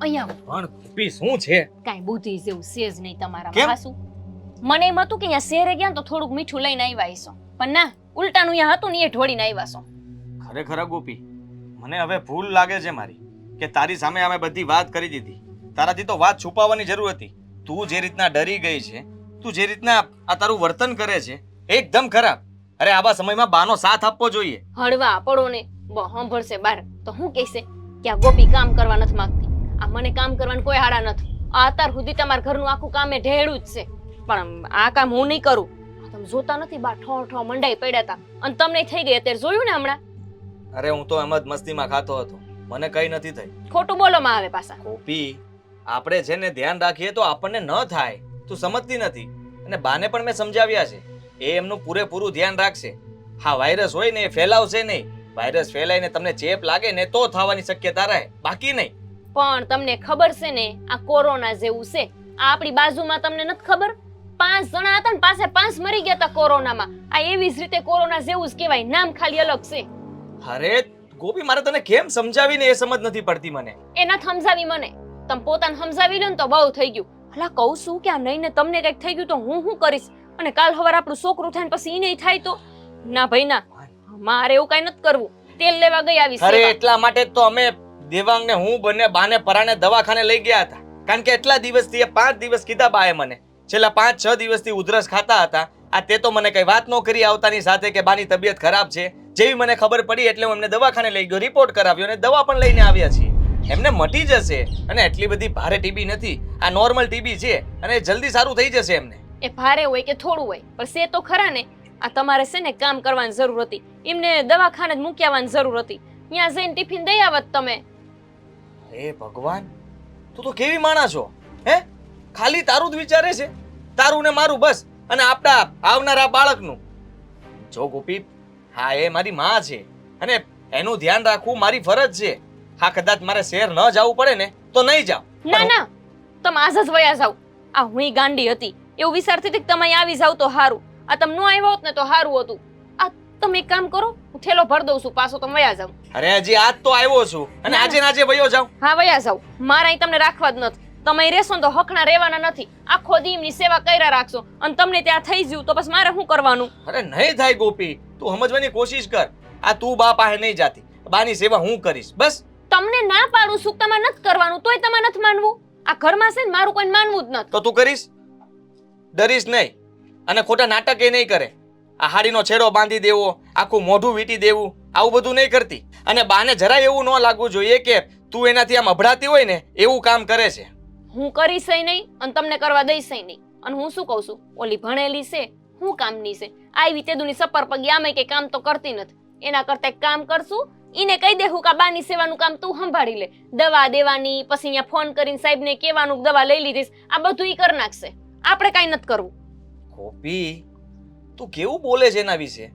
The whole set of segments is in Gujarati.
અહીંયા પણ ગોપી શું છે? કાઈ બુદ્ધિ જેવું છે જ નહીં તમારામાં. હાસુ મને એમ હતું કે અહીંયા શહેરે ગયા ને તો થોડુંક મીઠું લઈને આવ્યા હશો, પણ ના, ઉલટાનું અહીંયા હતું ને એ ઢોળીને આવ્યા છો. ખરેખર ગોપી, મને હવે ભૂલ લાગે છે મારી કે તારી સામે અમે બધી વાત કરી દીધી. તારાથી તો વાત છુપાવવાની જરૂર હતી. તું જે રીતના ડરી ગઈ છે, તું જે રીતના આ તારું વર્તન કરે છે એકદમ ખરાબ. અરે આવા સમયમાં બાનો સાથ આપવો જોઈએ. હળવા પડો ને સાંભળશે બાર તો હું કહેશે કે આ ગોપી કામ કરવા નથી માંગતી, આ મને કામ કરવાનું કોઈ હાડા નથી, આ અત્યાર સુધી તમારા ઘરનું આખું કામ એ ઢેળું જ છે, પણ આ કામ હું નહીં કરું. તમે જોતા નથી બા ઠો ઠો મંડાઈ પડ્યા હતા અને તમને થઈ ગઈ અત્યારે જોયું ને હમણાં. અરે હું તો એમ જ મસ્તીમાં ખાતો હતો, મને કઈ નથી થઈ. ખોટું બોલોમાં આવે પાછા. ગોપી, આપણે છે ને ધ્યાન રાખીએ તો આપણને ન થાય. તું સમજતી નથી. અને બાને પણ મેં સમજાવ્યા છે, એ એમનું પૂરેપૂરું ધ્યાન રાખશે. હા, વાયરસ હોય ને એ ફેલાવશે નહીં. વાયરસ ફેલાઈને તમને ચેપ લાગે ને તો થવાની શક્યતા રહે, બાકી નહીં. પણ તમને ખબર છે ને આ કોરોના જેવું છે. આ આપણી બાજુમાં તમને નથી ખબર? 5 જણા હતા ને પાસે 5 મરી ગયા હતા કોરોનામાં. આ એવી જ રીતે કોરોના જેવું જ કહેવાય, નામ ખાલી અલગ છે. અરે ગોપી, મારે તને કેમ સમજાવીને એ સમજ નથી પડતી મને. એ નથી સમજાવી મને, તમે પોતાને સમજાવી લો ને તો બહુ થઈ ગયું. હલા કહું છું કે આ નહીં ને તમને કઈક થઈ ગયું તો હું શું કરીશ? અને કાલ સવારે આપણું છોકરું થાય ને પછી ઈ નહીં થાય તો? ના ભાઈ ના, મારે એવું કઈ નથી કરવું. તેલ લેવા ગઈ આવી. અરે એટલા માટે જ તો અમે દેવાંગ ને હું બંને બાને પરાણે દવાખાને લઈ ગયા હતા. કારણ કે એટલા દિવસથી એ 5 દિવસ કીધા બાએ મને, છેલ્લા 5-6 દિવસથી ઉધરસ ખાતા હતા. આ તે તો મને કઈ વાત ન કરી આવતાની સાથે કે બાની તબિયત ખરાબ છે. જેવી મને ખબર પડી એટલે હું એમને દવાખાને લઈ ગયો, રિપોર્ટ કરાવ્યો અને દવા પણ લઈને આવ્યા છીએ. એમને મટી જશે અને એટલી બધી ભારે ટીબી નથી, આ નોર્મલ ટીબી છે અને જલ્દી સારું થઈ જશે એમને. એ ભારે હોય કે થોડું હોય પણ સે તો ખરા ને. આ તમારે છે ને કામ કરવાની જરૂર હતી, એમને દવાખાને જ મૂકી આવવાની જરૂર હતી. ત્યાં જઈને ટિફિન દઈ આવત તમે. હે ભગવાન, તું તો કેવી માણસ છો હે? ખાલી તારું જ વિચારે છે, તારું ને મારું બસ, અને આપણા આવનારા બાળકનું. જો ગોપી, હા એ મારી માં છે અને એનું ધ્યાન રાખવું મારી ફરજ છે. હા, કદાચ મારે શહેર ન જવું પડે ને તો નહીં જાવ. ના ના, તમે આજ જ વયા જાવ. આ હુંય ગાંડી હતી, એવું વિચારતી હતી કે તમે અહીં આવી જાવ તો હારું. આ તમે ન આવ્યા હોત ને તો હારું હતું. આ તમે એક કામ કરો, હું થેલો ભર દઉં છું, પાછો તમે વયા જાવ. અરે હજી આજ તો આવ્યો છું અને આજે ને આજે વયો જાવ. હા વયા જાવ, મારા અહીં તમને રાખવા જ નથી. તમે અહીં રહેશો ને તો હકના રહેવાના નથી. આખો દી એમની સેવા કર્યા રાખશો અને તમને ત્યાં થઈ ગયું તો બસ મારે શું કરવાનું? અરે નહીં થાય ગોપી, તું સમજવાની કોશિશ કર. આ તું બા પાસે નહીં જાતી, બાની સેવા હું કરીશ બસ. તમને ના પાડું છું, તમારે નથી કરવાનું તોય તમારે નથી માનવું. આ ઘરમાં છે ને મારું કોઈ માનવું જ નથી. તો તું કરીશ? ડરીશ નહીં અને ખોટા નાટક એ નહીં કરે. આ હાડીનો છેડો બાંધી દેવો, આખું મોઢું વીટી દેવું, આવું બધું નહીં કરતી. અને બાને જરાય એવું ન લાગવું જોઈએ કે તું એનાથી આમ અભડાતી હોય ને એવું કામ કરે છે. હું કરીશ નહીં અને તમને કરવા દઈશ નહીં. અને હું શું કહું છું, ઓલી ભણેલી છે, હું કામની છે, આવી તેદુની સપર પગી આમે કે કામ તો કરતી નથી. એના કરતા એક કામ કરશું, ઈને કહી દેવું કે બાની સેવાનું કામ તું સંભાળી લે. દવા દેવાની, પછી અહીંયા ફોન કરીને સાહેબને કહેવાનું દવા લઈ લીધીશ, આ બધું ઈ કરી નાખશે. આપણે કાંઈ નથી કરવું. ગોપી, તું કેવું બોલે છે એના વિશે?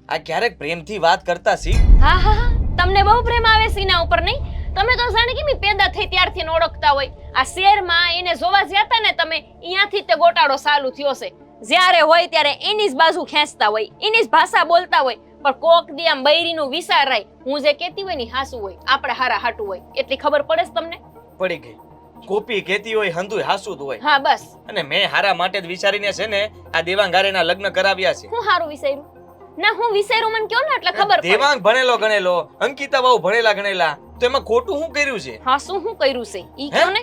આ ક્યારેક પ્રેમથી વાત કરતા શીખ. હા હા હા, તમને બહુ પ્રેમ આવે છે એના ઉપર નહીં? તમે તો જાણે કે મી પેદા થઈ ત્યારથી એને ઓળખતા હોય. આ શહેરમાં એને જોવા જ્યાતા ને તમે, અહીંયાથી તે ગોટાળો ચાલુ થયો છે. જ્યારે હોય ત્યારે એની જ બાજુ ખેંચતા હોય, એની જ ભાષા બોલતા હોય. પણ કોક દી આમ બૈરીનું વિચાર રાય, હું જે કહેતી હોય ને હાસુ હોય, આપણે હારા હાટું હોય, એટલી ખબર પડે છે તમને? પડી ગઈ. ગોપી કહેતી હોય હંધુય હાસુ જ હોય. હા બસ. અને મેં હારા માટે જ વિચારીને છે ને આ દેવાંગારેના લગ્ન કરાવ્યા છે. હું હારું વિચાર્યું? ના હું વિચાર્યું મને કયો ને એટલે ખબર પડે. દેવાંગ ભણેલો ગણેલો, અંકિતા બહુ ભણેલા ગણેલા, તો એમાં ખોટું શું કર્યું છે? હા શું હું કર્યું છે ઈ કયો ને.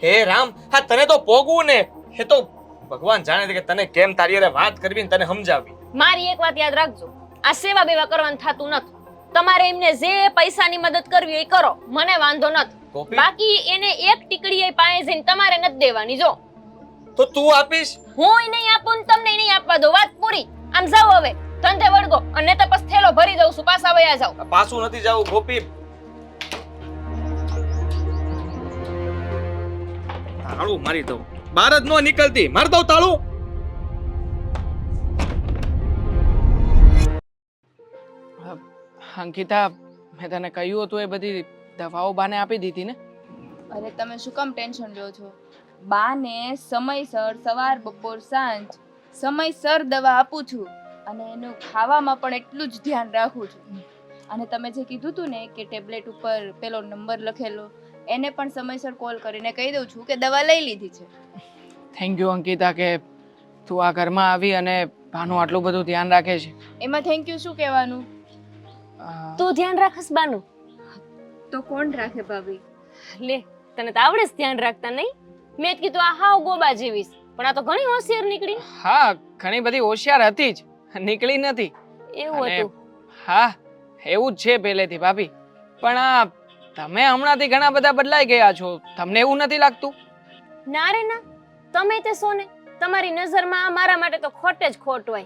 હે રામ, હા તને તો પોગવું ને, એ તો ભગવાન જાણે છે કે તને કેમ તારી હારે વાત કરવી ને તને સમજાવી. મારી એક વાત યાદ રાખજો, આ સેવા બેવા કરવાનું થતું નથી. તમારે એમને જે પૈસાની મદદ કરવી હોય એ કરો, મને વાંધો નથી. બાકી એને એક ટીકડી પાસે જઈને તમારે નથી દેવાની. જો તો તું આપીશ? હું નહીં આપું ને તમને નહીં આપવા દો, વાત પૂરી. આમ જાઓ હવે ધંધે વળગો, અને તો પછી થેલો ભરી દઉં છું, પાછા વયા જાઓ. પાછું નથી જાવું ગોપી. તાળું મારી દઉં, બહાર જ નો નીકળતી, માર દઉં તાળું. અંકિતા, મેં તને કહ્યું હતું એ બધી દવાઓ બાને આપી દીધી ને? અરે તમે શું કામ ટેન્શન લ્યો છો? બાને સમયસર સવાર બપોર સાંજ સમયસર દવા આપું છું અને એનું ખાવામાં પણ એટલું જ ધ્યાન રાખું છું. અને તમે જે કીધું હતું ને કે ટેબ્લેટ ઉપર પેલો નંબર લખેલો, એને પણ સમયસર કોલ કરીને કહી દઉં છું કે દવા લઈ લીધી છે. થેન્ક યુ અંકિતા કે તું આ ઘરમાં આવી અને ભાનું આટલું બધું ધ્યાન રાખે છે. એમાં થેન્ક યુ શું કહેવાનું? અ, તું ધ્યાન રાખસ બાનું. તો કોણ રાખે ભાભી? લે તને તો આવડે જ ધ્યાન રાખતા નહીં. મેં જ કીધું આ હાવ ગોબા જેવીશ, પણ આ તો ઘણી હોશિયાર નીકળી. હા ઘણી બધી હોશિયાર હતી જ, નીકળી નથી. એવું અને હતું. હા એવું જ છે પહેલેથી ભાભી. પણ આ તમે હમણાંથી ઘણા બધા બદલાઈ ગયા છો, તમને એવું નથી લાગતું? ના રે ના, તમે તે સોને તમારી નજરમાં મારા માટે તો ખોટે જ ખોટ હોય.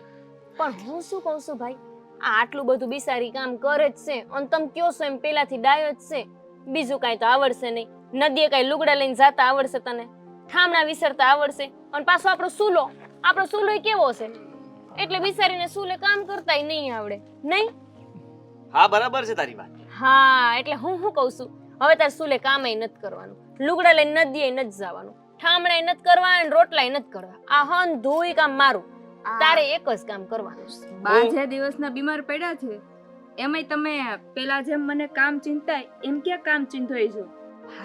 પણ હું શું કહું છું ભાઈ, આ આટલું બધું બિસારી કામ કરે જ છે અને તમે કયો છો એમ પેલાથી ડાયો જ છે. બીજું કાંઈ તો આવડશે નહીં. નદીએ કાંઈ લુગડા લઈને જાતા આવડશે તને, ઠામણા વિસરતા આવડશે, અને પાછો આપણો સૂલો કેવો છે એટલે બિસારીને સૂલે કામ કરતાય નહીં આવડે નહીં. હા બરાબર છે તારી વાત. હા એટલે હું કહું છું, હવે તાર સૂલે કામય નથી કરવાનું, લુગડા લઈને નદીએ નથી જવાનું, ઠામણાય નથી કરવા અને રોટલાય નથી કરવા. આ હન ધોઈ કામ મારું, તારે એક જ કામ કરવાનું છે. બા જે દિવસના બીમાર પડ્યા છે એમાંય તમે પેલા જેમ મને કામ ચિંતાય એમ ક્યાં કામ ચિંતોય છો?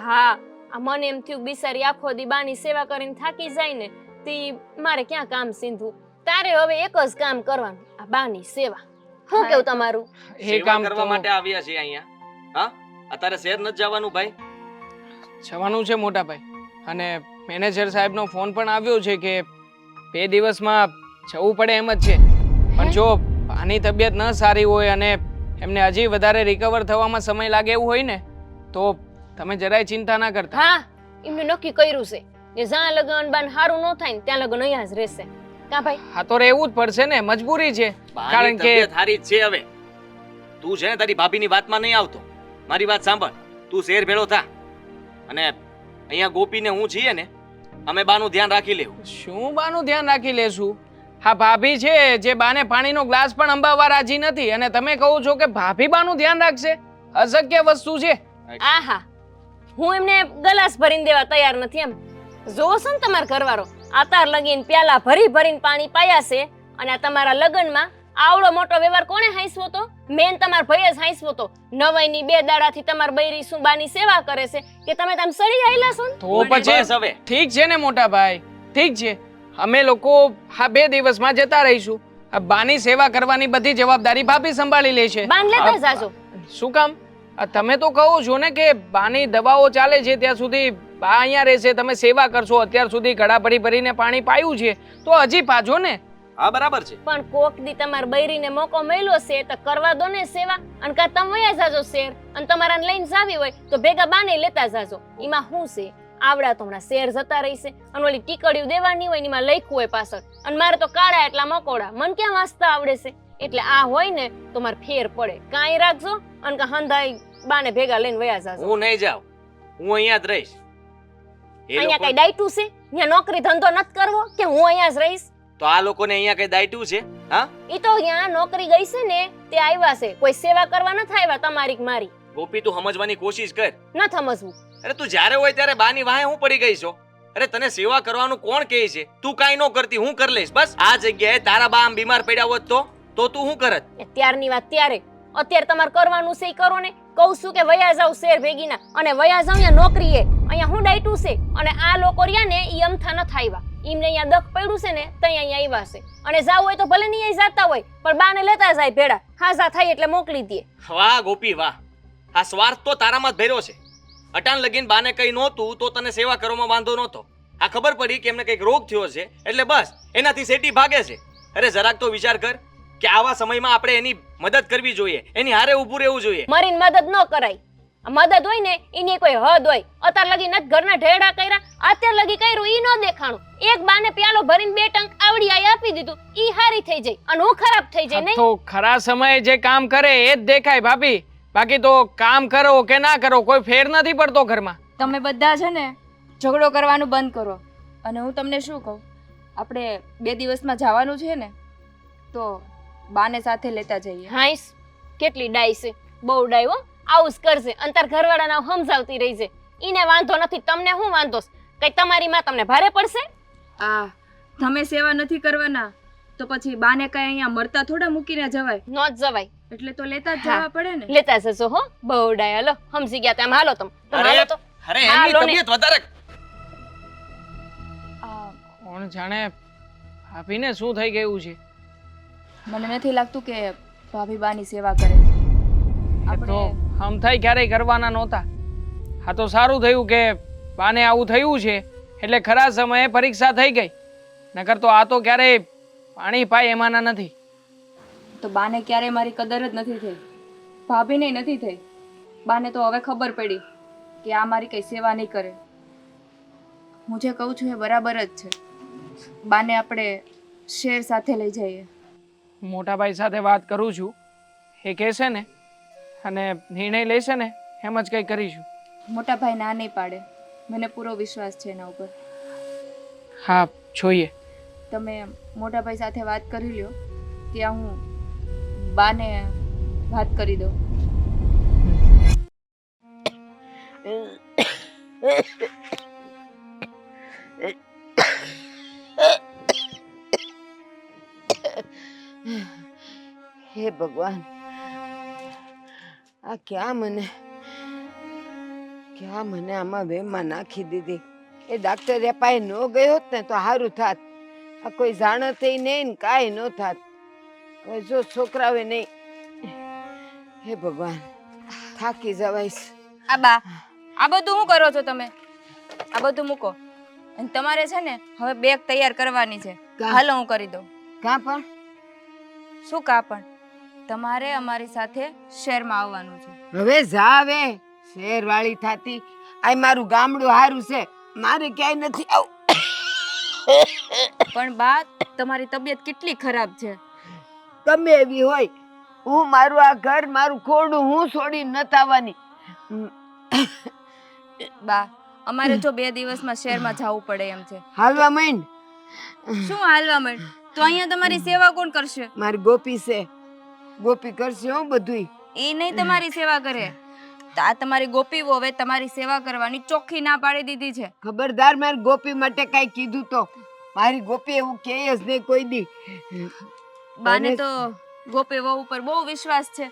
હા આ મને એમ થયું બિસારી આખો દી બાની સેવા કરીને થાકી જાય ને તે મારે ક્યાં કામ સીંધવું. તારે હવે એક જ કામ કરવાનું, આ બાની સેવા. શું કેવું તમારું? એ સેવા કામ કરવા તો માટે આવ્યા છીએ અહીંયા. હા અત્યારે શહેર નથી જવાનું ભાઈ. જવાનું છે મોટા ભાઈ, અને મેનેજર સાહેબનો ફોન પણ આવ્યો છે કે 2 દિવસમાં જવું પડે એમ જ છે. પણ જો આની તબિયત ન સારી હોય અને એમને હજી વધારે રિકવર થવામાં સમય લાગે એવું હોય ને તો તમે જરાય ચિંતા ના કરતા. હા એમને નક્કી કર્યું છે કે જ્યાં લગન બાન હારું ન થાય ને ત્યાં લગન અહીંયા જ રહેશે. કા ભાઈ? હા તો રહેવું જ પડશે ને, મજબૂરી છે. બાની કારણ કે તબિયત હારી જ છે હવે. તું છે ને તારી ભાભીની વાતમાં નહીં આવતો. મારી વાત સાંભળ, તું શેર ભેળો થા અને અહીંયા ગોપીને હું છીએ ને અમે બાનું ધ્યાન રાખી લેવું. શું બાનું ધ્યાન રાખી લેશું? હા ભાભી છે જે બાને પાણીનો ગ્લાસ પણ અંબાવવા રાજી નથી, અને તમે કહો છો કે ભાભી બાનું ધ્યાન રાખશે? અશક્ય વસ્તુ છે. આહા હું એમને ગલાસ ભરીને દેવા તૈયાર નથી એમ. જોવો છો ને તમારા ઘરવાળો આતાર લગીન પ્યાલા ભરીને પાણી પાયા છે, અને આ તમારા લગનમાં આવડો મોટો વ્યવહાર કોણે હાંસવો તો? મેન તમાર ભાઈએ જ હાંસવો તો. નવાઈની 2 દાડાથી તમાર બૈરી શું બાની સેવા કરે છે કે તમે તમ સડી આયલા છો ને? તો પછી બસ હવે ઠીક છે ને મોટા ભાઈ, ઠીક છે. અમે લોકો આ 2 દિવસમાં જતા રહીશું. આ બાની સેવા કરવાની બધી જવાબદારી ભાભી સંભાળી લેશે. બાન લેતા જાજો. શું કામ? આ તમે તો કહો છો ને કે બાની દવાઓ ચાલે છે ત્યાં સુધી બા અહીંયા રહેશે, તમે સેવા કરશો. અત્યાર સુધી ઘડા ભરીને પાણી પાયું છે તો હજી પાજો ને. હા બરાબર છે. પણ કોક દી તમાર બૈરીને મોકો મળ્યો છે તો કરવા દો ને સેવા. અને કા તમે વયા જાજો શેર, અને તમારાને લઈને જાવી હોય તો ભેગા બાને લેતા જાજો. એમાં શું છે, આવડા તો હમણાં શેર જતા રહીશે, અને ઓલી ટીકડીઓ દેવાની હોય ને એમાં લખ્યું હોય પાછળ, અને મારે તો કાળા એટલા મકોડા, મને ક્યાં વાંચતા આવડે છે? એટલે આ હોય ને તો મારે ફેર પડે. કાંઈ રાખજો અને કા હંધાઈ બાને ભેગા લઈને વયા જાજો. હું નહીં જાઉં, હું અહીંયા જ રહીશ. એ અહીંયા લોકો કઈ ડાયટું છે? ત્યાં નોકરી ધંધો નથી કરવો કે હું અહીંયા જ રહીશ? તો આ લોકોને અહીંયા કઈ દાયટું છે? હા ઈ તો ત્યાં નોકરી ગઈ છે ને તે આવ્યા છે, કોઈ સેવા કરવા નથી આવ્યા તમારી કે મારી. ગોપી તું સમજવાની કોશિશ કર. ન સમજવું. અરે તું જ્યારે હોય ત્યારે બાની વાહે હું પડી ગઈ છો? અરે તને સેવા કરવાનું કોણ કહે છે? તું કાંઈ ન કરતી, હું કરી લઈશ. બસ આ જગ્યાએ તારા બા આમ બીમાર પડ્યા હોત તો તું શું કરત? એ ત્યારની વાત ત્યારે. અત્યારે તમારે કરવાનું છે ઈ કરો ને. કહું છું કે વયા જાવ શેર ભેગીના, અને વયા જાવ અહીંયા નોકરીએ. અહીંયા હું ડાયટું છે, અને આ લોકો રહ્યા ને ઈ અમથા ન થાયવા. એમને અહીંયા દખ પડ્યું છે ને તઈ અહીંયા આવ્યા છે, અને જાવ હોય તો ભલે નહીં જાતા હોય પણ બાને લેતા જાય ભેડા. હાજા થાય એટલે મોકલી દે. વાહ ગોપી વાહ, આ સ્વાર્થ તો તારામાં જ ભર્યો છે. અટાણ લગીન બાને કઈ નહોતું તો તને સેવા કરવામાં વાંધો નહોતો. આ ખબર પડી કે એમને કઈક રોગ થયો છે એટલે બસ એનાથી સેટી ભાગે છે. અરે જરાક તો વિચાર કર કે આવા સમયમાં આપણે એની મદદ કરવી જોઈએ, એની હારે ઊભું રહેવું જોઈએ. મરીને મદદ ન કરાય. આ મદદ હોય ને એની કોઈ હદ હોય. અત્યાર લગી નથી ઘરના ઢેડા કર્યા, અત્યાર લગી કર્યું ઈ ન દેખાણું. એક બાને પ્યાલો ભરીને 2 ટંક આવડી આઈ આપી દીધું, ઈ હારી થઈ જાય અને હું ખરાબ થઈ જાય. નહીં તો ખરા સમયે જે કામ કરે એ જ દેખાય ભાભી. બાકી તો કામ કરો કે ના કરો કોઈ ફેર નથી પડતો ઘરમાં. તમે બધા છે ને ઝઘડો કરવાનું બંધ કરો. અને હું તમને શું કહું, આપણે 2 દિવસમાં જવાનું છે ને તો બાને સાથે લેતા જઈએ. હાઈસ કેટલી ડાઈ છે, બહુ ડાઈ હો. આવું જ કરશે, અંતર ઘરવાળાને સમજાવતી રહી છે. ઈને વાંધો નથી, તમને શું વાંધો છે? કઈ તમારી માં તમને ભારે પડશે? તમે સેવા નથી કરવાના તો પછી બાને કઈ અહીંયા મળતા થોડા મૂકીને જવાય. નો જ જવાય. એટલે તો લેતા જ જવા પડે ને. લેતા જશો હો. બહુ ડાઈ. હાલો સમજી ગયા તમે. હાલો તમે હાલો તો. અરે હા, એમની લો ને. તબિયત વધારે આ કોણ જાણે ભાભીને શું થઈ ગયું છે. મને નથી લાગતું કે ભાભી બાની સેવા કરે. એ તો આપણે આમ થાય ક્યારેય કરવાના નહોતા. આ તો સારું થયું કે બાને આવું થયું છે એટલે ખરા સમયે પરીક્ષા થઈ ગઈ. નકર તો આ તો ક્યારેય પાણી પાય એમાંના નથી. તો બાને ક્યારેય મારી કદર જ નથી થઈ, ભાભીને નથી થઈ. બાને તો હવે ખબર પડી કે આ મારી કઈ સેવા નહીં કરે. હું જે કહું છું એ બરાબર જ છે. બાને આપણે શેર સાથે લઈ જઈએ. મોટા ભાઈ સાથે વાત કરું છું, એ કહેશે ને અને નિર્ણય લેશે ને એમ જ કંઈ કરીશું. મોટા ભાઈ ના નહીં પાડે, મને પૂરો વિશ્વાસ છે એના ઉપર. હા, જોઈએ. તમે મોટા ભાઈ સાથે વાત કરી લ્યો, ત્યાં હું બાને વાત કરી દઉં. હે ભગવાન, આ ક્યાં મને આમાં વેમમાં નાખી દીધી. એ ડાક્ટર પાસે ન ગયો હોત ને તો સારું થાત. આ કોઈ જાણત નહીં ને કાંઈ ન થાત. હવે જો છોકરાવે નહીં. હે ભગવાન, થાકી જવાઈશ. બા, આ બધું શું કરો છો તમે? આ બધું મૂકો અને તમારે છે ને હવે બેગ તૈયાર કરવાની છે. કાં? હાલો હું કરી દઉં. કાં પણ શું કા પણ? તમારે અમારી સાથે શહેરમાં આવવાનું છે. હવે જાવે શહેરવાળી થાતી. આ મારું ગામડું હારું છે, મારે ક્યાંય નથી આવું. પણ બા, તમારી તબિયત કેટલી ખરાબ છે. ગમે એવી હોય, હું મારું આ ઘર મારું ખોડું હું છોડીને નથી આવવાની. બા, અમારે જો 2 દિવસમાં શહેરમાં જવું પડે એમ છે. હાલવા માંડ. શું હાલવા માંડ? તો અહીંયા તમારી સેવા કોણ કરશે? મારી ગોપી છે, ગોપી કરશે હું બધુંય. એ નહીં તમારી સેવા કરે. તો આ તમારી ગોપી વોવે તમારી સેવા કરવાની ચોખ્ખી ના પાડી દીધી છે. ખબરદાર મારી ગોપી માટે કઈ કીધું તો મારી ગોપી એવું કહે જ નહીં કોઈ દી. બાને તો ગોપી વહુ ઉપર બહુ વિશ્વાસ છે.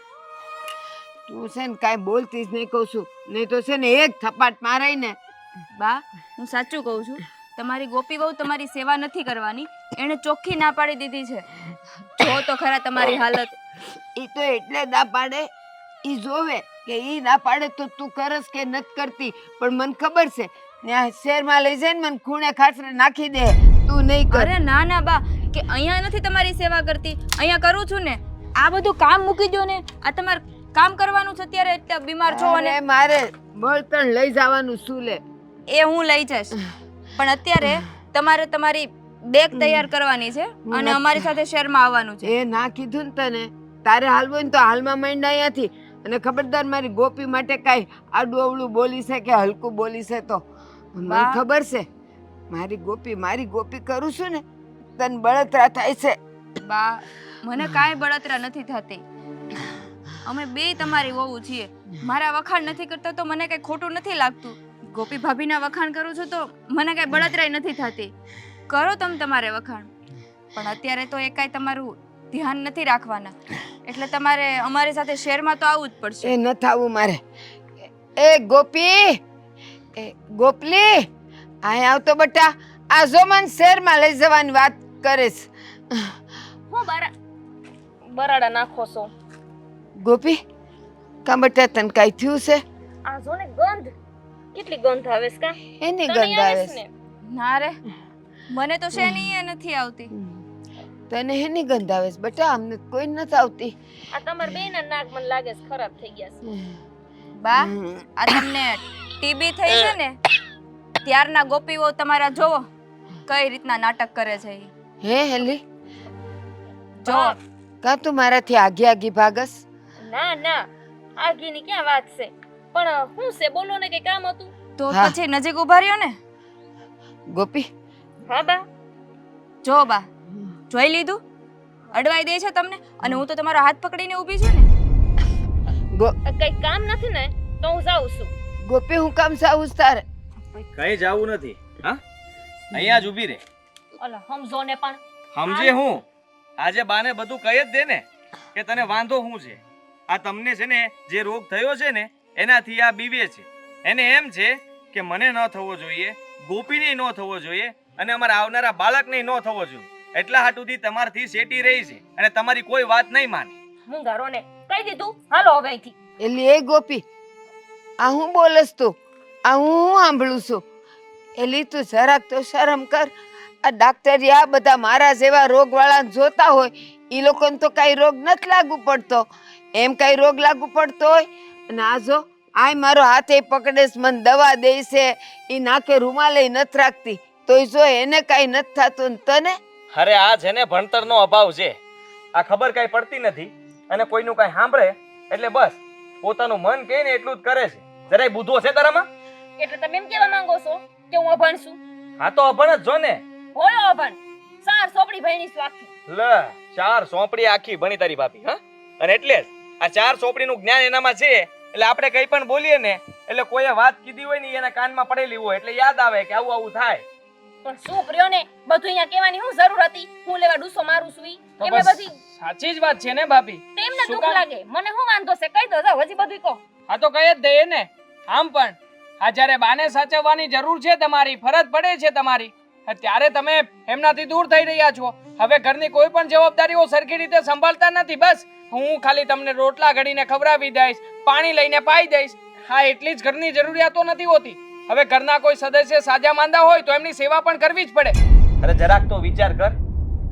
તું છે ને કાંઈ બોલતી જ નહીં કહું છું, નહીં તો છે ને એક થપાટ મારાય ને. બા, હું સાચું કહું છું. તમારી ગોપી વહુ તમારી સેવા નથી કરવાની, એણે ચોખ્ખી ના પાડી દીધી છે. જો તો ખરા તમારી હાલત. ઈ તો એટલે ના પાડે, ઈ જોવે કે ઈ ના પાડે તો તું કરસ કે નથી કરતી. પણ મને ખબર છે ત્યાં શહેરમાં લઈ જઈને મને ખૂણે ખાસરે નાખી દે. તું નહીં કર. અરે ના ના બા, કે અહીંયા નથી તમારી સેવા કરતી, અહીંયા કરું છું ને. આ બધું કામ મૂકી દો ને. આ તમારે કામ કરવાનું છે અત્યારે, એટલે બીમાર છો અને અરે મારે બળતણ લઈ જવાનું શું લે. એ હું લઈ જઈશ. પણ અત્યારે તમારે તમારી બેગ તૈયાર કરવાની છે અને અમારી સાથે શહેરમાં આવવાનું છે. એ ના કીધું ને તને, તારે હાલવું હોય ને તો હાલમાં માંડ અહીંયાથી. અને ખબરદાર મારી ગોપી માટે કાંઈ આડું અવળું બોલી છે કે હલકું બોલી છે તો મને બા. ખબર છે. મારી ગોપી કરું છું ને તને બળતરા થાય છે. બા, મને કાંઈ બળતરા નથી થતી. અમે બે તમારી વહુ છીએ. મારા વખાણ નથી કરતા તો મને કઈ ખોટું નથી લાગતું. ગોપી ભાભીના વખાણ કરું છું તો મને કઈ બળતરાય નથી થતી. કરો તમે તમારે વખાણ, પણ અત્યારે તો એ કાંઈ તમારું ધ્યાન નથી રાખવાના. એટલે તમારે અમારી સાથે શહેરમાં તો આવવું જ પડશે. એ ન થાવું મારે. એ ગોપી, એ ગોપલી, અહીં આવતો બટા. આ જો મને શહેરમાં લઈ જવાની વાત કરીશ. હું બરાડા નાખો છો. ગોપી, કાં બટા તને કાંઈ થયું છે? આ જો ને ગંધ, કેટલી ગંધ આવે છે કા? એની તને ગંધ આવે આવે છે છે. ને? ના રે, મને તો શેની એ નથી આવતી. તને એની ગંધ આવે છે બટા, અમને કોઈ નથી આવતી. આ તમાર બેયના નાક મને લાગે છે ખરાબ થઈ ગયા છે. બા, આ તમને ટીબી થઈ છે ને ત્યારના ગોપીઓ તમારા જોવો કઈ રીતના નાટક કરે છે ઈ. હે હેલી, જો કાં તું મારાથી આઘી આઘી ભાગસ? ના ના, આગીની ક્યાં વાત છે? પણ શું છે બોલો ને, કઈ કામ હતું? તો હા. પછી નજીક ઉભા રહ્યો ને. ગોપી, હા બા. જો બા, જોઈ લીધું? અડવાઈ દે છે તમને, અને હું તો તમારો હાથ પકડીને ઊભી છું ને. કઈ કામ નથી ને તો હું જાઉં છું. ગોપી, હું કામ સાવું તારે? કઈ જાવું નથી. હા, અહીંયા જ ઊભી રહે. ઓલા સમજો ને પણ. સમજે હું આજે બાને બધું કહી જ દે ને કે તને વાંધો શું છે. આ તમને છે ને જે રોગ થયો છે ને એનાથી આ બીવે છે. એને એમ છે કે મને ન થવો જોઈએ, ગોપીને ન થવો જોઈએ અને અમારા આવનારા બાળકને ન થવો જોઈએ. એટલા હાટુથી તમારથી શેટી રહી છે અને તમારી કોઈ વાત નહીં માને. હું ઘરોને કહી દીધું, હાલો હવે અહીંથી. એલી એ ગોપી, આ હું બોલસ તું? આ હું સાંભળું છું? એલી તું જરાક તો શરમ કર. આ ડાક્ટરિયા બધા મારા જેવા રોગવાળાને જોતા હોય, એ લોકોને તો કાંઈ રોગ નથી લાગુ પડતો. એમ કાંઈ રોગ લાગુ પડતો હોય? અને આ જો આય મારો હાથે પકડેસ, મને દવા દે છે, એ નાકે રૂમાલે નથી રાખતી, તોય જો એને કાંઈ નથી થતું ને તને? અરે આ છે ને ભણતરનો અભાવ છે. આ ખબર કાંઈ પડતી નથી અને કોઈનું કાંઈ સાંભળે એટલે બસ પોતાનું મન કહે ને એટલું જ કરે છે. જરાય બુદ્ધો છે તારામાં? એટલે તમે એમ કહેવા માંગો છો કે હું અભણ છું? હા તો અભણ જ જો ને. હોય અભણ. 4 સોપડી ભણી છું આખી. લે 4 સોંપડી આખી ભણી તારી ભાભી, હા? અને એટલે જ આ 4 સોપડીનું જ્ઞાન એનામાં છે એટલે આપણે કંઈ પણ બોલીએ ને એટલે કોઈએ વાત કીધી હોય ને એના કાનમાં પડેલી હોય એટલે યાદ આવે કે આવું આવું થાય. પણ શું પ્રિયો ને બધું અહીંયા કહેવાની શું જરૂર હતી? હું લેવા ડૂસો મારું છું ઈ? તો એમને બસ બધી સાચી જ વાત છે ને ભાભી. તેમને શું દુઃખ કામ? લાગે, મને શું વાંધો છે? કહી દો, જાઓ હજી બધું કહો. આ તો કહી જ દઈએ ને. આમ પણ આ જ્યારે બાને સાચવવાની જરૂર છે, તમારી ફરજ પડે છે તમારી, ત્યારે તમે એમનાથી દૂર થઈ રહ્યા છો. હવે ઘરની કોઈ પણ જવાબદારીઓ સરખી રીતે સંભાળતા નથી. બસ હું ખાલી તમને રોટલા ઘડીને ખવડાવી દઈશ, પાણી લઈને પાઈ દઈશ, હા એટલી જ ઘરની જરૂરિયાતો નથી હોતી. હવે ઘરના કોઈ સદસ્ય સાજા માંદા હોય તો એમની સેવા પણ કરવી જ પડે. અરે જરાક તો વિચાર કર.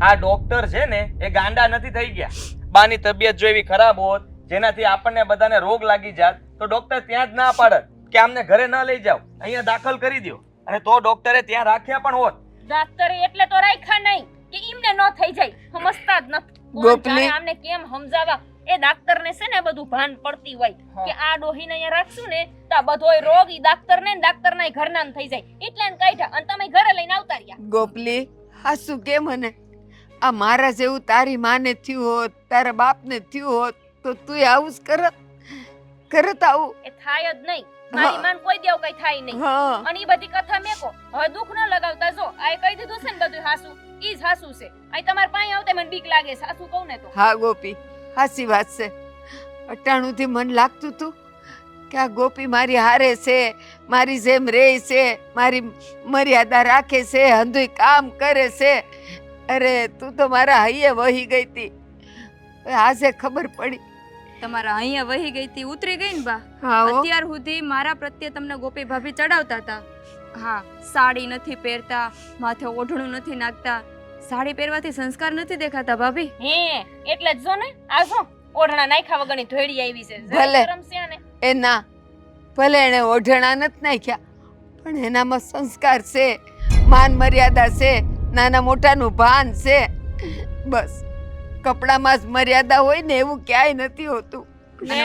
આ ડોક્ટર છે ને એ ગાંડા નથી થઈ ગયા. બાની તબિયત જો એવી ખરાબ હોત જેનાથી આપણને બધાને રોગ લાગી જાત તો ડોક્ટર ત્યાં જ ના પાડત કે આમને ઘરે ન લઈ જાવ, અહીંયા દાખલ કરી દો. અને તો ડોક્ટરે ત્યાં રાખ્યા પણ હોત. ડાક્ટરે એટલે તો રાખ્યા નહીં કે એમને ન થઈ જાય, સમજતા જ નથી. કોણ ગોપલી. જાણે આમને કેમ સમજાવવા? એ ડાક્ટરને છે ને બધું ભાન પડતી હોય હા. કે આ ડોહીને અહીંયા રાખશું ને તો આ બધોય રોગ ઈ ડાક્ટરને ને ડાક્ટરના ઘરના થઈ જાય, એટલે એને કાઢ્યા અને તમે ઘરે લઈને આવતા રહ્યા. ગોપલી, હાસુ કે મને આ મારા જેવું તારી માને થયું હોત, તારા બાપને થયું હોત તો તું આવું જ કરત આવું? એ થાય જ નહીં. મારી માન કોઈ દેવ કઈ થાય નહીં. હા અને ઈ બધી કથા મેકો. હવે દુઃખ ન લગાવતા. જો આ કહી દીધું છે ને બધું હાસુ, ઈ જ હાસુ છે. આ તમાર પાસે આવતે મને બીક લાગે છે, હાસુ કહું ને તો. હા ગોપી, હાસી વાત છે. અટાણુંથી મને લાગતું તું કે આ ગોપી મારી હારે છે, મારી જેમ રહે છે, મારી મર્યાદા રાખે છે, હંધુય કામ કરે છે. અરે તું તો મારા હૈયે વહી ગઈ તી, આજે ખબર પડી. તમારા અહીંયા વહી ગઈ હતી, ઉતરી ગઈ ને બા. હા હો. અત્યાર સુધી મારા પ્રત્યે તમને ગોપી ભાભી ચડાવતા હતા. હા, સાડી નથી પહેરતા, માથે ઓઢણું નથી નાખતા. સાડી પહેરવાથી સંસ્કાર નથી દેખાતા ભાભી. હે એટલે જ જો ને આ જો ઓઢણા નાખ્યા વગરની ધોળી આવી છે. ભલે. જરાક શરમ છે આને. એ ના, ભલે એને ઓઢણા નથી નાખ્યા પણ એનામાં સંસ્કાર છે, માન મર્યાદા છે, નાના મોટાનું ભાન છે. બસ કપડામાં જ મર્યાદા હોય ને એવું ક્યાંય નથી હોતું. ને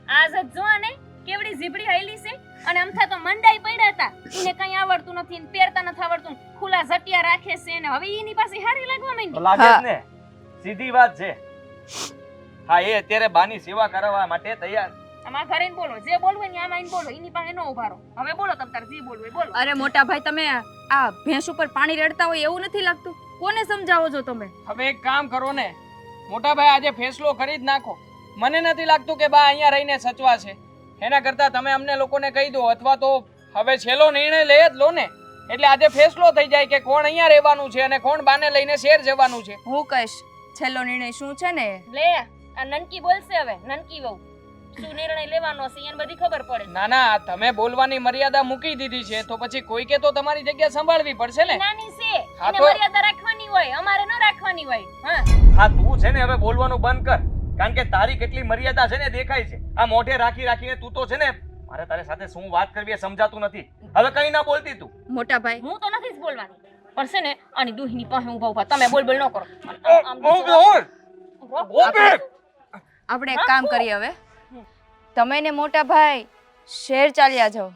આજ જ જો ને કેવડી ઝીબડી હૈલી છે અને અમથા તો મંડાઈ પડ્યા હતા. એને કઈ આવડતું નથી ને પહેરતા નથી આવડતું, ખુલ્લા ઝટિયા રાખે છે ને હવે એની પાસે હારી લાગવા તો માંડી. લાગે હા. જ ને. સીધી વાત છે. હા એ અત્યારે બાની સેવા કરવા માટે તૈયાર. આમાં ઘરે ને બોલો, જે બોલવું હોય ને આમાં આઈને બોલો, એની પાસે નો ઉભા રહો. હવે બોલો તમ તાર જે બોલવું હોય બોલો. અરે મોટા ભાઈ, તમે આ ભેંસ ઉપર પાણી રેડતા હોય એવું નથી લાગતું? કોને સમજાવો છો તમે? હવે એક કામ કરો ને મોટા ભાઈ, આજે ફેસલો કરી જ નાખો. મને નથી લાગતું કે બા અહીંયા રહીને સચવા છે. એના કરતા તમે અમને લોકોને કહી દો, અથવા તો હવે છેલ્લો નિર્ણય લઈ જ લો ને. એટલે આજે ફેસલો થઈ જાય કે કોણ અહીંયા રહેવાનું છે અને કોણ બાને લઈને શહેર જવાનું છે. હું કહીશ છેલ્લો નિર્ણય શું છે ને. લે આ નનકી બોલશે હવે, નનકી વહુ શું નિર્ણય લેવાનો છે એને બધી ખબર પડે. ના ના, તમે બોલવાની મર્યાદા મૂકી દીધી છે તો પછી કોઈકે તો તમારી જગ્યા સંભાળવી પડશે ને. નાની છે, હા એને તો- મર્યાદા રાખવાની હોય, અમારે ન રાખવાની હોય. હા હા તું છે ને હવે બોલવાનું બંધ કર, કારણ કે તારી કેટલી મર્યાદા છે ને દેખાય છે. આ મોઢે રાખી રાખીને તું તો છે ને મારે તારી સાથે શું વાત કરવી એ સમજાતું નથી. હવે કઈ ના બોલતી તું. મોટા ભાઈ, હું તો નથી જ બોલવાની, પણ છે ને આની દુહીની પાસે ઊભા ઊભા તમે બોલ બોલ ન કરો. આપણે એક કામ કરીએ હવે. તમે ને મોટા ભાઈ શહેર ચાલ્યા જાઓ.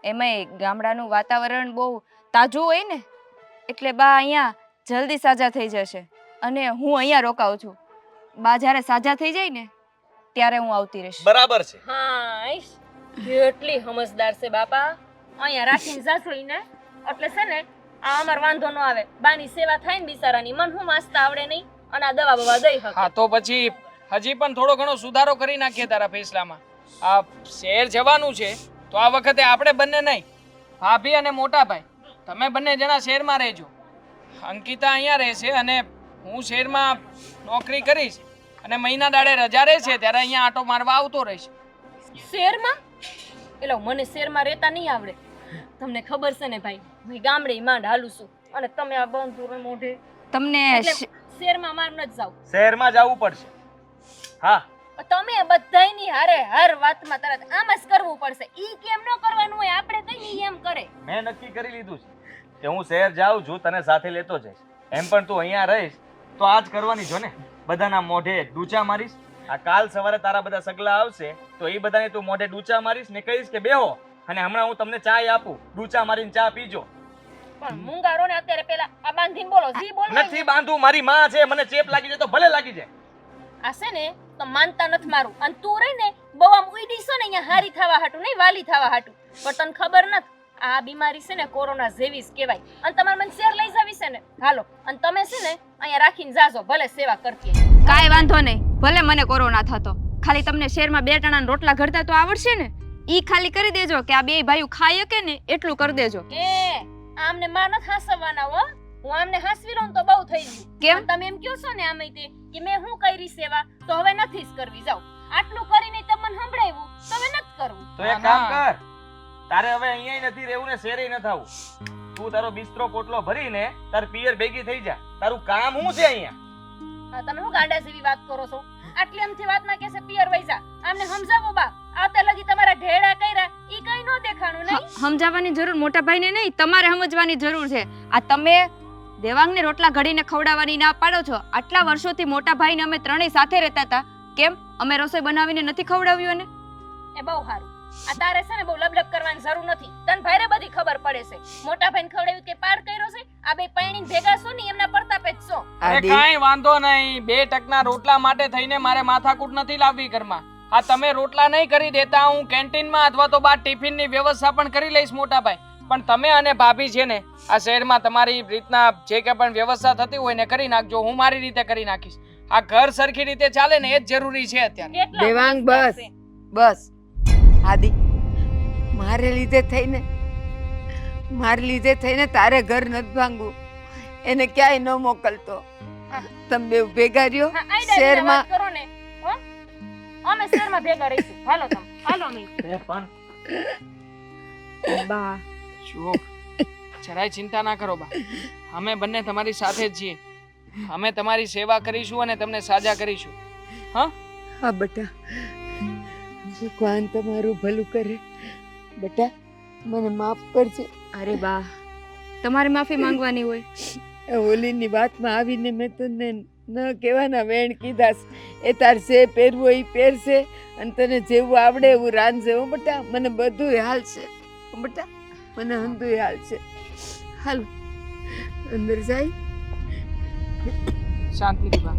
એમાંય ગામડાનું વાતાવરણ બહુ તાજું હોય ને, એટલે બા અહીંયા જલ્દી સાજા થઈ જશે અને હું અહીંયા રોકાઉં છું. બા જ્યારે સાજા થઈ જાય ને ત્યારે હું આવતી રહીશ. બરાબર છે. હા ઈશ, કેટલી સમજદાર છે બાપા. અહીંયા રાખીને જાશું ઈને એટલે છે ને આ અમાર વાંધો ન આવે. બાની સેવા થાય ને બિચારાની, મન હું માસતા આવડે નહીં અને આ દવા બવા દઈ શકે. હા તો પછી હજી પણ થોડો ઘણો સુધારો કરી નાખીએ તારા ફેસલામાં. આ શહેર જવાનું છે તો આ વખતે આપણે બંને નહીં ભાભી અને મોટા ભાઈ તમે બંને જણા શહેરમાં રહેજો. અંકિતા અહીંયા રહેશે અને હું શહેરમાં નોકરી કરીશ અને મહિના દાડે રજા રહેશે ત્યારે અહીંયા આંટો મારવા આવતો રહીશ. શહેરમાં એટલે મને શહેરમાં રહેતા નહીં આવડે. તમને ખબર છે ને ભાઈ, હું ગામડે માંડ હાલું છું અને તમે આ બંધ મોઢે તમને એટલે શહેરમાં માર ન જાવ. શહેરમાં જવું પડશે. હા, તમે બધાયની હારે હર વાતમાં તરત આમ જ કરવું પડશે. ઈ કેમ ન કરવાનું હોય, આપણે કઈ નહીં એમ કરે. મેં નક્કી કરી લીધું છે કે હું શહેર જાઉં છું, તને સાથે લેતો જઈશ. એમ પણ તું અહીંયા રહીશ તો આ જ કરવાની છો ને, બધાના મોઢે ડૂચા મારીશ. આ કાલ સવારે તારા બધા સગલા આવશે તો એ બધાને તું મોઢે ડૂચા મારીશ ને કહીશ કે બેહો અને હમણાં હું તમને ચાય આપું, ડૂચા મારીને ચા પીજો. પણ મુંગારો ને અત્યારે પેલા આ બાંધીને બોલો, જી બોલવાનું. નથી બાંધું, મારી માં છે, મને ચેપ લાગી જાય તો ભલે લાગી જાય. આ છે ને તો માનતા નથી મારું. અને તું રહી ને બહુ આમ ઉઈડી છે ને અહીંયા હારી થવા હાટું નહીં, વાલી થવા હાટું. પણ તને ખબર નથી આ બીમારી છે ને કોરોના જેવી જ કહેવાય. અને તમારે મને શેર લઈ જાવી છે ને, હાલો. અને તમે છે ને અહીંયા રાખીને જાજો, ભલે સેવા કરતી હોય. કાંઈ વાંધો નહીં, ભલે મને કોરોના થતો, ખાલી તમને શેરમાં 2 ટણાના રોટલા ઘડતા તો આવડશે ને, ઈ ખાલી કરી દેજો કે આ 2 ભાઈઓ ખાઈ શકે ને એટલું કરી દેજો. એ આમને માં નથી હાસવવાના હો. હું આમને હાસવી લઉં તો બહુ થઈ ગયું. કેમ? અને તમે એમ કહો છો ને આમે તે કે મેં હું કરી સેવા તો હવે નથી જ કરવી. જાઓ, આટલું કરીને તમને સંભળાવ્યું તો હવે નથી કરવું. તો એક કામ કર, તારે હવે અહીંયા નથી રહેવું ને શેરે ન થવું. તું તારો બિસ્તરો પોટલો ભરીને તાર પિયર ભેગી થઈ જા. તારું કામ શું છે અહીંયા? હા, તમે હું ગાંડા જેવી વાત કરો છો? આટલી એમથી વાતમાં કે છે પિયર વૈસા. આમને સમજાવો બા, આતે લગી તમારા ઢેડા કર્યા ઈ કઈ નો દેખાણું નહીં. સમજાવવાની જરૂર મોટા ભાઈને નહીં, તમારે સમજવાની જરૂર છે. આ તમે દેવાંગને રોટલા ઘડીને ખવડાવવાની ના પાડો છો. આટલા વર્ષોથી મોટા ભાઈને અમે ત્રણેય સાથે રહેતા હતા, કેમ અમે રસોઈ બનાવીને નથી ખવડાવ્યું? ને એ બહુ સારું. આ તારે છે ને બહુ લબલબ કરવાની જરૂર નથી. તને ભારે બધી ખબર પડે છે. મોટા ભાઈને ખવડાવ્યું કે પાર કર્યો છે? આ બે પૈણીને ભેગા છો ને એમના પરતાપે જ છો. અરે કાંઈ વાંધો નહીં, 2 ટકના રોટલા માટે થઈને મારે માથાકૂટ નથી લાવવી ઘરમાં. હા, તમે રોટલા નહીં કરી દેતા, હું કેન્ટીનમાં અથવા તો બહાર ટિફિનની વ્યવસ્થા પણ કરી લઈશ મોટા ભાઈ. પણ તમે અને ભાભી છે ને આ શહેરમાં તમારી રીતના જે કે પણ વ્યવસ્થા થતી હોય ને કરી નાખજો, હું મારી રીતે કરી નાખીશ. આ ઘર સરખી રીતે ચાલે ને એ જ જરૂરી છે અત્યારે. કેટલા દેવાંગ હોશિયાર બસ છે. બસ આદિ, મારે લીધે થઈને તારે ઘર નથી ભાંગવું. એને ક્યાંય ન મોકલતો. તમે બે ભેગા રહ્યો હા, આઈ ડાયરીને શહેરમાં. વાત કરો ને, હો? અમે શહેરમાં ભેગા રહીશું. હાલો તમે, હાલો અમે. એ પણ બા જુઓ, જરાય ચિંતા ના કરો બા, અમે બંને તમારી સાથે જ છીએ. અમે તમારી સેવા કરીશું અને તમને સાજા કરીશું. હા, હા બેટા, ભગવાન તમારું ભલું કરે. બેટા મને માફ કરજે. અરે બા, તમારે માફી માંગવાની હોય. એ હોલીની વાતમાં આવીને મેં તને ન કહેવાના વેણ કીધા છે. એ તાર જે પહેરવું હોય એ પહેરશે અને તને જેવું આવડે એવું રાંધશે. હો બેટા, મને બધું હાલશે. હો બેટા, મને હંધુય હાલશે. હાલ અંદર જાય. શાંતિથી બા.